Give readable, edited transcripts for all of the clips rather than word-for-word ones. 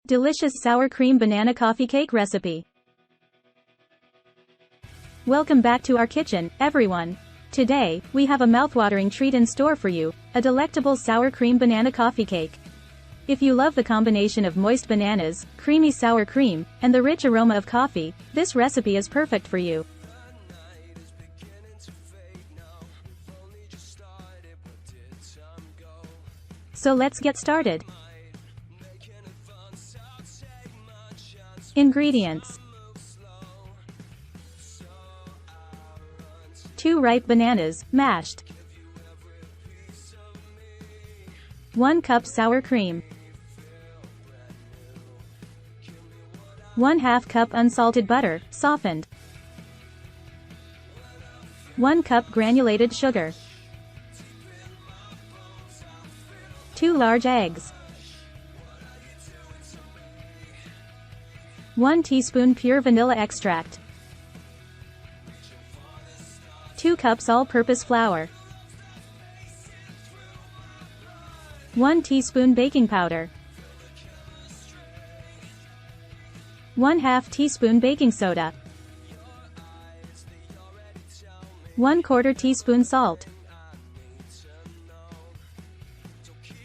Delicious sour cream banana coffee cake recipe. Welcome back to our kitchen, everyone. Today, we have a mouthwatering treat in store for you, a delectable sour cream banana coffee cake. If you love the combination of moist bananas, creamy sour cream, and the rich aroma of coffee, this recipe is perfect for you. So let's get started. Ingredients: 2 ripe bananas, mashed, 1 cup sour cream, 1/2 cup unsalted butter, softened, 1 cup granulated sugar, 2 large eggs, 1 teaspoon pure vanilla extract, 2 cups all-purpose flour, 1 teaspoon baking powder, 1/2 teaspoon baking soda, 1/4 teaspoon salt,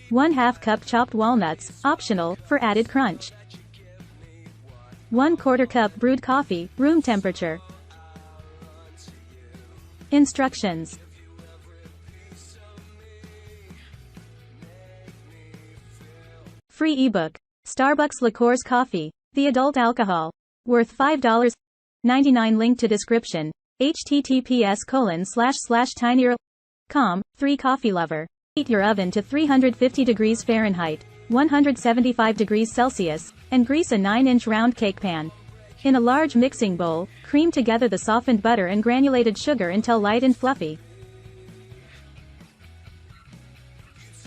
1/2 cup chopped walnuts, optional, for added crunch, 1/4 cup brewed coffee, room temperature. Instructions. Free ebook. Starbucks Liqueurs Coffee. The adult alcohol. Worth $5.99. Link to description. https://tinyurl.com. 3 Coffee Lover. Heat your oven to 350 degrees Fahrenheit, 175 degrees Celsius, and grease a 9-inch round cake pan. In a large mixing bowl, cream together the softened butter and granulated sugar until light and fluffy.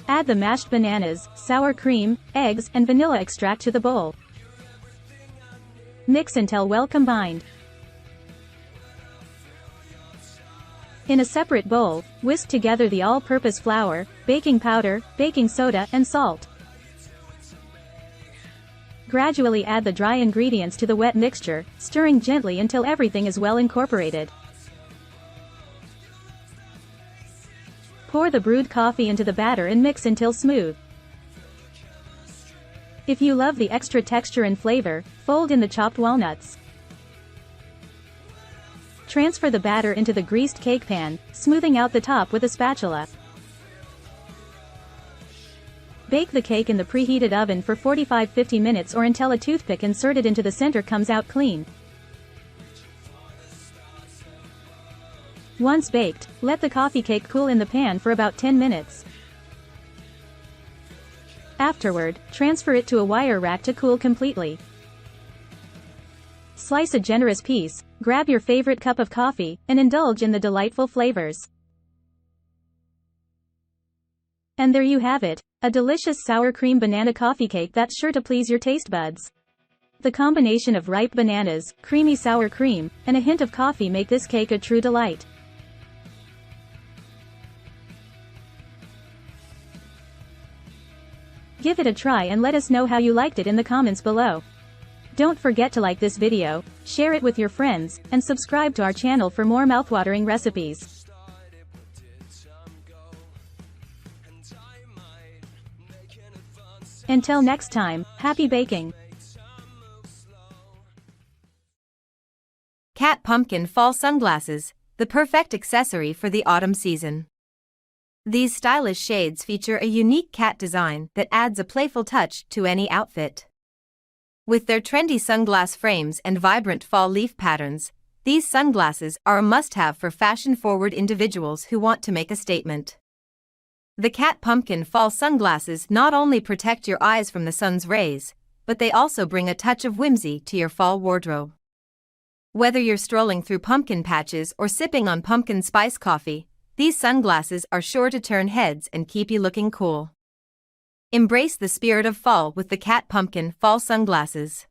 Add the mashed bananas, sour cream, eggs, and vanilla extract to the bowl. Mix until well combined. In a separate bowl, whisk together the all-purpose flour, baking powder, baking soda, and salt. Gradually add the dry ingredients to the wet mixture, stirring gently until everything is well incorporated. Pour the brewed coffee into the batter and mix until smooth. If you love the extra texture and flavor, fold in the chopped walnuts. Transfer the batter into the greased cake pan, smoothing out the top with a spatula. Bake the cake in the preheated oven for 45–50 minutes or until a toothpick inserted into the center comes out clean. Once baked, let the coffee cake cool in the pan for about 10 minutes. Afterward, transfer it to a wire rack to cool completely. Slice a generous piece, grab your favorite cup of coffee, and indulge in the delightful flavors. And there you have it, a delicious sour cream banana coffee cake that's sure to please your taste buds. The combination of ripe bananas, creamy sour cream, and a hint of coffee make this cake a true delight. Give it a try and let us know how you liked it in the comments below. Don't forget to like this video, share it with your friends, and subscribe to our channel for more mouthwatering recipes. Until next time, happy baking! Cat Pumpkin Fall Sunglasses, the perfect accessory for the autumn season. These stylish shades feature a unique cat design that adds a playful touch to any outfit. With their trendy sunglass frames and vibrant fall leaf patterns, these sunglasses are a must-have for fashion-forward individuals who want to make a statement. The Cat Pumpkin Fall Sunglasses not only protect your eyes from the sun's rays, but they also bring a touch of whimsy to your fall wardrobe. Whether you're strolling through pumpkin patches or sipping on pumpkin spice coffee, these sunglasses are sure to turn heads and keep you looking cool. Embrace the spirit of fall with the Cat Pumpkin Fall Sunglasses.